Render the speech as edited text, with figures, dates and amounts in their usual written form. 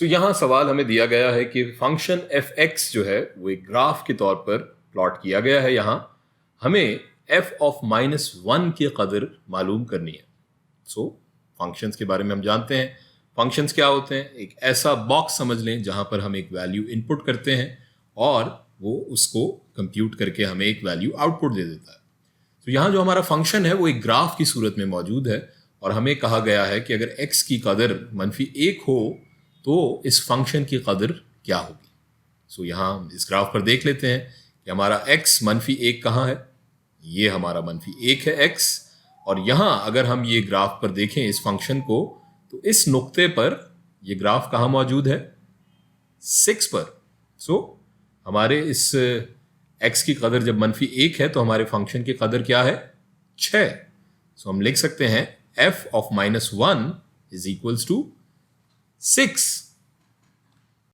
यहाँ सवाल हमें दिया गया है कि फंक्शन एफ एक्स जो है वो एक ग्राफ के तौर पर प्लॉट किया गया है। यहाँ हमें एफ ऑफ -1 की कदर मालूम करनी है। फंक्शंस के बारे में हम जानते हैं। फंक्शंस क्या होते हैं? एक ऐसा बॉक्स समझ लें जहां पर हम एक वैल्यू इनपुट करते हैं और वो उसको कंप्यूट करके हमें एक वैल्यू आउटपुट दे देता है। यहाँ जो हमारा फंक्शन है वो एक ग्राफ की सूरत में मौजूद है और हमें कहा गया है कि अगर x की कदर -1 हो तो इस फंक्शन की कदर क्या होगी। यहाँ इस ग्राफ पर देख लेते हैं कि हमारा x -1 कहाँ है। ये हमारा -1 है x, और यहाँ अगर हम ये ग्राफ पर देखें इस फंक्शन को, तो इस नुक्ते पर ये ग्राफ कहाँ मौजूद है? 6 पर। हमारे इस x की कदर जब -1 है तो हमारे फंक्शन की कदर क्या है? 6। हम लिख सकते हैं f of -1 is equals to 6।